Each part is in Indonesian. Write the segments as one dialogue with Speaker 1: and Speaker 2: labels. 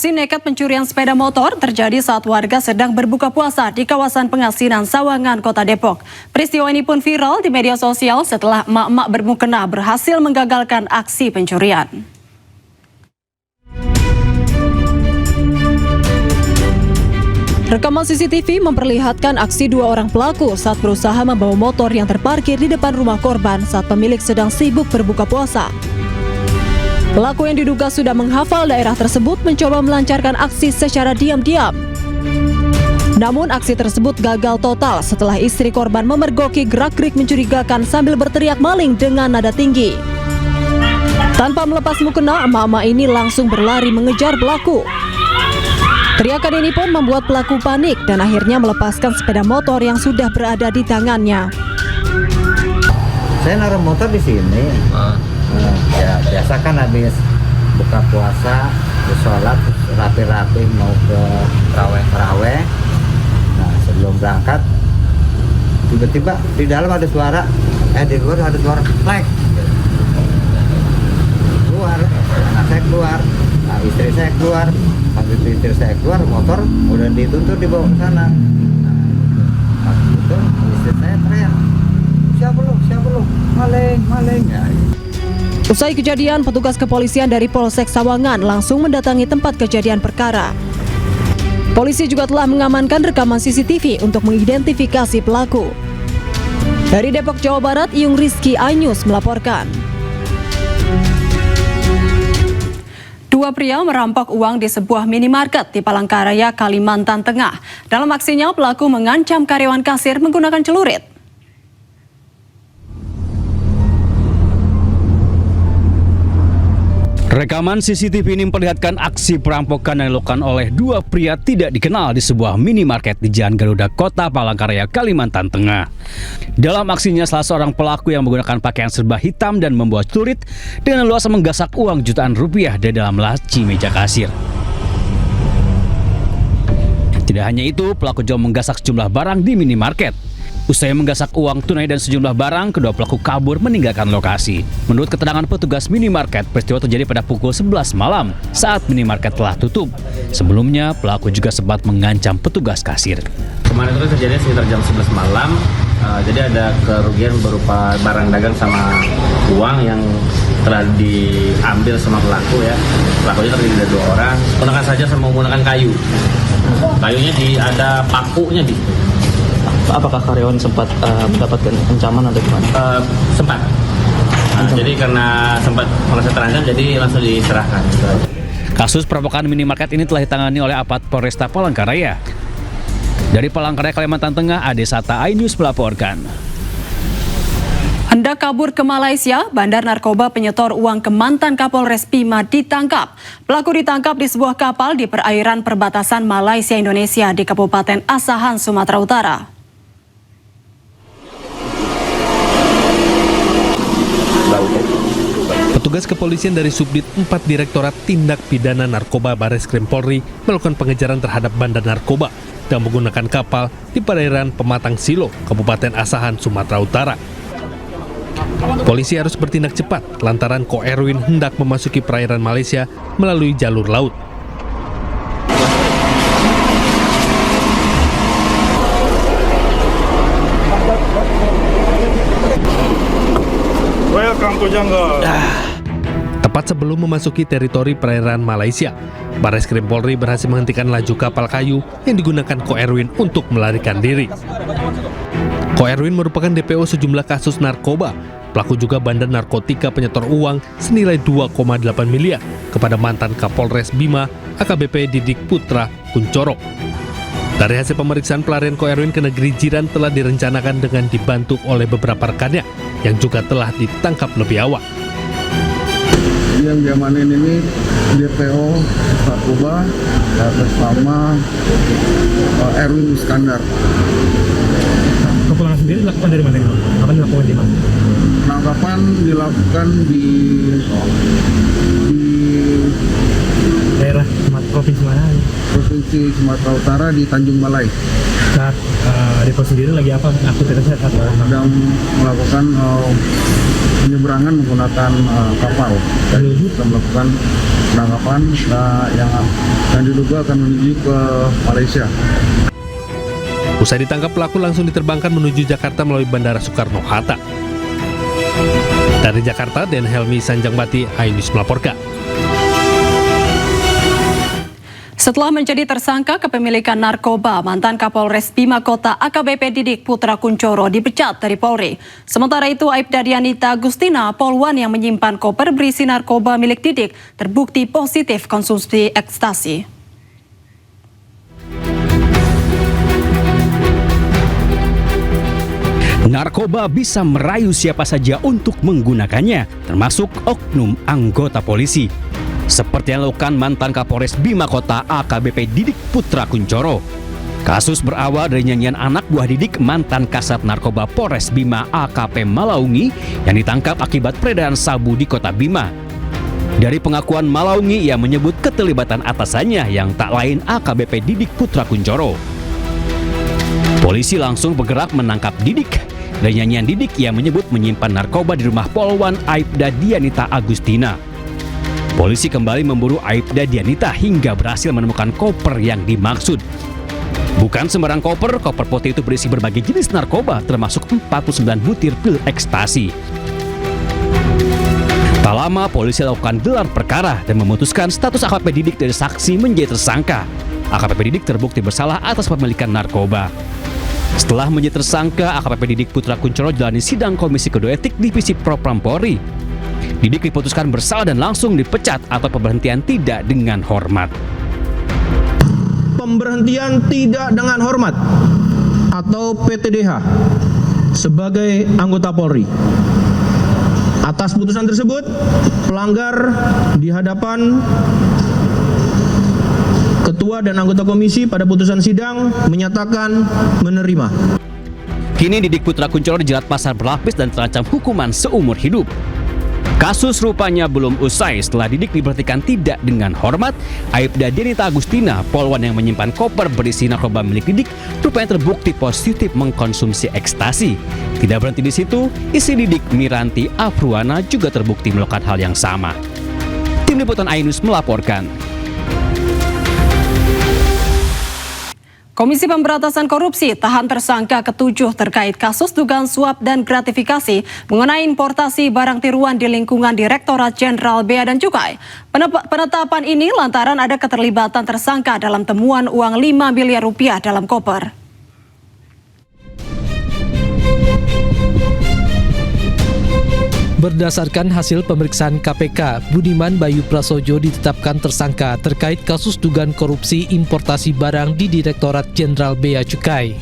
Speaker 1: Aksi nekat pencurian sepeda motor terjadi saat warga sedang berbuka puasa di kawasan Pengasinan Sawangan, Kota Depok. Peristiwa ini pun viral di media sosial setelah emak-emak bermukena berhasil menggagalkan aksi pencurian. Rekaman CCTV memperlihatkan aksi dua orang pelaku saat berusaha membawa motor yang terparkir di depan rumah korban saat pemilik sedang sibuk berbuka puasa. Pelaku yang diduga sudah menghafal daerah tersebut mencoba melancarkan aksi secara diam-diam. Namun aksi tersebut gagal total setelah istri korban memergoki gerak-gerik mencurigakan sambil berteriak maling dengan nada tinggi. Tanpa melepas mukena, emak-emak ini langsung berlari mengejar pelaku. Teriakan ini pun membuat pelaku panik dan akhirnya melepaskan sepeda motor yang sudah berada di tangannya.
Speaker 2: Saya naruh motor di sini. Ya biasa kan habis buka puasa, terus sholat, rapi-rapi mau ke terawih. Nah sebelum berangkat, tiba-tiba di dalam ada suara, di luar ada suara, like. Keluar, anak saya keluar, nah, istri saya keluar. Pas istri saya keluar, motor udah dituntut dibawa ke sana. Nah, pas itu istri saya teriak, siapa lu, maling. Ya.
Speaker 1: Usai kejadian, petugas kepolisian dari Polsek Sawangan langsung mendatangi tempat kejadian perkara. Polisi juga telah mengamankan rekaman CCTV untuk mengidentifikasi pelaku. Dari Depok, Jawa Barat, Iyung Rizky Ainus melaporkan. Dua pria merampok uang di sebuah minimarket di Palangkaraya, Kalimantan Tengah. Dalam aksinya, pelaku mengancam karyawan kasir menggunakan celurit.
Speaker 3: Rekaman CCTV ini memperlihatkan aksi perampokan yang dilakukan oleh dua pria tidak dikenal di sebuah minimarket di Jalan Garuda, Kota Palangkaraya, Kalimantan Tengah. Dalam aksinya, salah seorang pelaku yang menggunakan pakaian serba hitam dan membawa celurit dengan leluasa menggasak uang jutaan rupiah dari dalam laci meja kasir. Tidak hanya itu, pelaku juga menggasak sejumlah barang di minimarket. Usai menggasak uang tunai dan sejumlah barang, kedua pelaku kabur meninggalkan lokasi. Menurut keterangan petugas minimarket, peristiwa terjadi pada pukul 11 malam saat minimarket telah tutup. Sebelumnya, pelaku juga sempat mengancam petugas kasir.
Speaker 4: Kemarin itu terjadi sekitar jam 11 malam, jadi ada kerugian berupa barang dagang sama uang yang telah diambil sama pelaku ya. Pelakunya terdiri dari dua orang, gunakan saja sama menggunakan kayu. Kayunya ada pakunya di situ.
Speaker 5: Apakah karyawan sempat mendapatkan ancaman atau gimana?
Speaker 4: Sempat. Jadi karena sempat merasa terancam, jadi langsung diserahkan.
Speaker 3: Kasus perampokan minimarket ini telah ditangani oleh Aparat Polresta Palangkaraya. Dari Palangkaraya, Kalimantan Tengah, Ade Sata Ainus melaporkan.
Speaker 1: Hendak kabur ke Malaysia, bandar narkoba penyetor uang ke mantan Kapolres Bima ditangkap. Pelaku ditangkap di sebuah kapal di perairan perbatasan Malaysia-Indonesia di Kabupaten Asahan, Sumatera Utara.
Speaker 6: Petugas kepolisian dari Subdit 4 Direktorat Tindak Pidana Narkoba Bareskrim Polri melakukan pengejaran terhadap bandar narkoba dan menggunakan kapal di perairan Pematang Silo, Kabupaten Asahan, Sumatera Utara. Polisi harus bertindak cepat lantaran Ko Erwin hendak memasuki perairan Malaysia melalui jalur laut.
Speaker 7: Welcome to jungle.
Speaker 6: Tepat sebelum memasuki teritori perairan Malaysia, Bareskrim Polri berhasil menghentikan laju kapal kayu yang digunakan Ko Erwin untuk melarikan diri. Ko Erwin merupakan DPO sejumlah kasus narkoba. Pelaku juga bandar narkotika penyetor uang senilai 2,8 miliar kepada mantan Kapolres Bima AKBP Didik Putra Kunchorok. Dari hasil pemeriksaan, pelarian Ko Erwin ke negeri jiran telah direncanakan dengan dibantu oleh beberapa rekannya yang juga telah ditangkap lebih awal.
Speaker 7: Yang diamanin ini DPO narkoba atas nama Erwin Iskandar.
Speaker 8: Kepulangan sendiri dilakukan dari mana? Apa dilakukan di mana?
Speaker 7: Penangkapan dilakukan di
Speaker 8: daerah provinsi mana?
Speaker 7: Provinsi Sumatera Utara di Tanjung Balai.
Speaker 8: Saat Depo sendiri lagi apa aktivitasnya?
Speaker 7: Sedang melakukan penyeberangan menggunakan kapal dan kita melakukan penangkapan dan diduga akan menuju ke Malaysia.
Speaker 6: Usai ditangkap, pelaku langsung diterbangkan menuju Jakarta melalui Bandara Soekarno-Hatta. Dari Jakarta, Den Helmi Sanjangbati, iNews melaporkan.
Speaker 1: Setelah menjadi tersangka kepemilikan narkoba, mantan Kapolres Bima Kota AKBP Didik Putra Kuncoro dipecat dari Polri. Sementara itu, Aibda Dianita Agustina, polwan yang menyimpan koper berisi narkoba milik Didik, terbukti positif konsumsi ekstasi.
Speaker 3: Narkoba bisa merayu siapa saja untuk menggunakannya, termasuk oknum anggota polisi. Seperti yang dilakukan mantan Kapolres Bima Kota AKBP Didik Putra Kuncoro. Kasus berawal dari nyanyian anak buah Didik mantan Kasat Narkoba Polres Bima AKP Malaungi yang ditangkap akibat peredaran sabu di Kota Bima. Dari pengakuan Malaungi, ia menyebut keterlibatan atasannya yang tak lain AKBP Didik Putra Kuncoro. Polisi langsung bergerak menangkap Didik. Dari nyanyian Didik, ia menyebut menyimpan narkoba di rumah Polwan Aibda Dianita Agustina. Polisi kembali memburu Aibda Dianita hingga berhasil menemukan koper yang dimaksud. Bukan sembarang koper putih itu berisi berbagai jenis narkoba termasuk 49 butir pil ekstasi. Tak lama polisi lakukan gelar perkara dan memutuskan status AKBP Didik dari saksi menjadi tersangka. AKBP Didik terbukti bersalah atas pemilikan narkoba. Setelah menjadi tersangka, AKBP Didik Putra Kuncoro jalani sidang Komisi Kode Etik Divisi Propam Polri. Didik diputuskan bersalah dan langsung dipecat atau pemberhentian tidak dengan hormat.
Speaker 9: Pemberhentian tidak dengan hormat atau PTDH sebagai anggota Polri. Atas putusan tersebut, pelanggar di hadapan Ketua dan anggota komisi pada putusan sidang menyatakan menerima.
Speaker 3: Kini Didik Putra Kuncoro dijerat pasal berlapis dan terancam hukuman seumur hidup. Kasus rupanya belum usai setelah Didik diberhentikan tidak dengan hormat. Aibda Dianita Agustina, polwan yang menyimpan koper berisi narkoba milik Didik, rupanya terbukti positif mengkonsumsi ekstasi. Tidak berhenti di situ, istri Didik, Miranti Afruana, juga terbukti melakukan hal yang sama. Tim Liputan iNews melaporkan.
Speaker 1: Komisi Pemberantasan Korupsi tahan tersangka ke-7 terkait kasus dugaan suap dan gratifikasi mengenai importasi barang tiruan di lingkungan Direktorat Jenderal Bea dan Cukai. Penetapan ini lantaran ada keterlibatan tersangka dalam temuan uang 5 miliar rupiah dalam koper.
Speaker 6: Berdasarkan hasil pemeriksaan KPK, Budiman Bayu Prasojo ditetapkan tersangka terkait kasus dugaan korupsi importasi barang di Direktorat Jenderal Bea Cukai.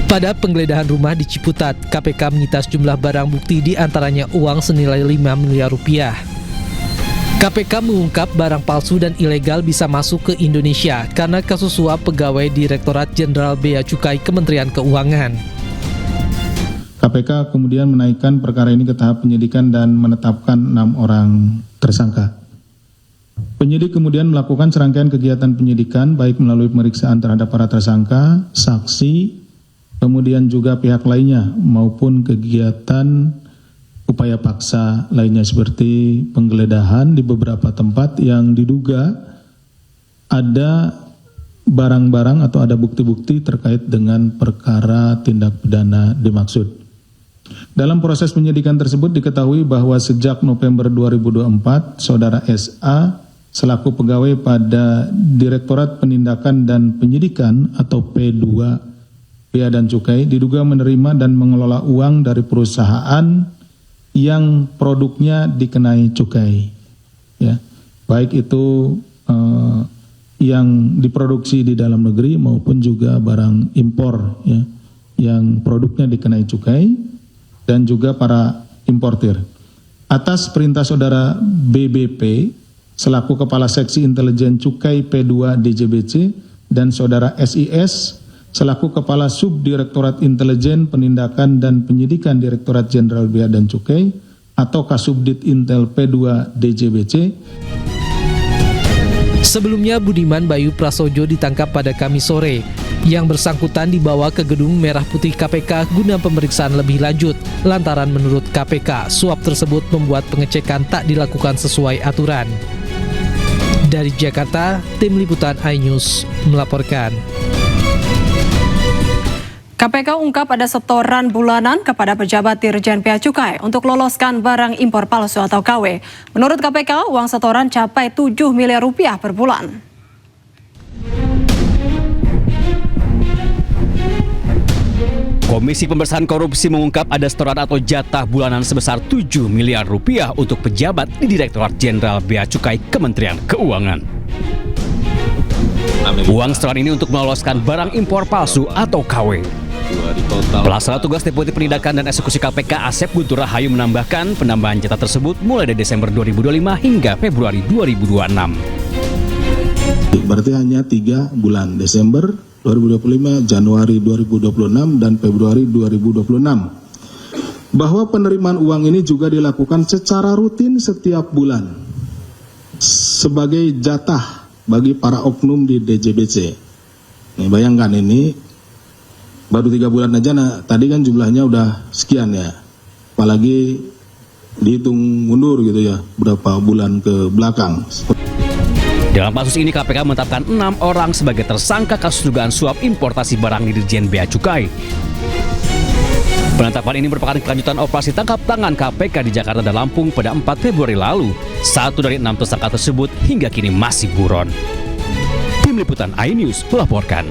Speaker 6: Pada penggeledahan rumah di Ciputat, KPK menyita sejumlah barang bukti di antaranya uang senilai 5 miliar rupiah. KPK mengungkap barang palsu dan ilegal bisa masuk ke Indonesia karena kasus suap pegawai Direktorat Jenderal Bea Cukai Kementerian Keuangan.
Speaker 10: KPK kemudian menaikkan perkara ini ke tahap penyidikan dan menetapkan 6 orang tersangka. Penyidik kemudian melakukan serangkaian kegiatan penyidikan baik melalui pemeriksaan terhadap para tersangka, saksi, kemudian juga pihak lainnya maupun kegiatan upaya paksa lainnya seperti penggeledahan di beberapa tempat yang diduga ada barang-barang atau ada bukti-bukti terkait dengan perkara tindak pidana dimaksud. Dalam proses penyidikan tersebut diketahui bahwa sejak November 2024, Saudara SA selaku pegawai pada Direktorat Penindakan dan Penyidikan atau P2 Bea dan Cukai diduga menerima dan mengelola uang dari perusahaan yang produknya dikenai cukai, ya, baik itu yang diproduksi di dalam negeri maupun juga barang impor, ya, yang produknya dikenai cukai dan juga para importir. Atas perintah Saudara BBP selaku Kepala Seksi Intelijen Cukai P2 DJBC dan Saudara SIS selaku Kepala Subdirektorat Intelijen Penindakan dan Penyidikan Direktorat Jenderal Bea dan Cukai atau Kasubdit Intel P2 DJBC.
Speaker 6: Sebelumnya Budiman Bayu Prasojo ditangkap pada Kamis sore. Yang bersangkutan dibawa ke Gedung Merah Putih KPK guna pemeriksaan lebih lanjut. Lantaran menurut KPK, suap tersebut membuat pengecekan tak dilakukan sesuai aturan. Dari Jakarta, Tim Liputan iNews melaporkan.
Speaker 1: KPK ungkap ada setoran bulanan kepada pejabat Dirjen Bea Cukai untuk loloskan barang impor palsu atau KW. Menurut KPK, uang setoran capai 7 miliar rupiah per bulan.
Speaker 3: Komisi Pemberantasan Korupsi mengungkap ada setoran atau jatah bulanan sebesar 7 miliar rupiah untuk pejabat di Direktorat Jenderal Bea Cukai Kementerian Keuangan. Uang setoran ini untuk meloloskan barang impor palsu atau KW. Pelaksana tugas Deputi Penindakan dan Eksekusi KPK Asep Guntur Rahayu menambahkan penambahan jatah tersebut mulai dari Desember 2025 hingga Februari 2026.
Speaker 10: Berarti hanya 3 bulan, Desember 2025, Januari 2026, dan Februari 2026. Bahwa penerimaan uang ini juga dilakukan secara rutin setiap bulan sebagai jatah bagi para oknum di DJBC. Nih, bayangkan ini baru 3 bulan aja, tadi kan jumlahnya udah sekian ya. Apalagi dihitung mundur gitu ya, berapa bulan ke belakang.
Speaker 3: Dalam kasus ini KPK menetapkan 6 orang sebagai tersangka kasus dugaan suap importasi barang di Dirjen Bea Cukai. Penetapan ini merupakan kelanjutan operasi tangkap tangan KPK di Jakarta dan Lampung pada 4 Februari lalu. 1 dari 6 tersangka tersebut hingga kini masih buron. Tim Liputan iNews melaporkan.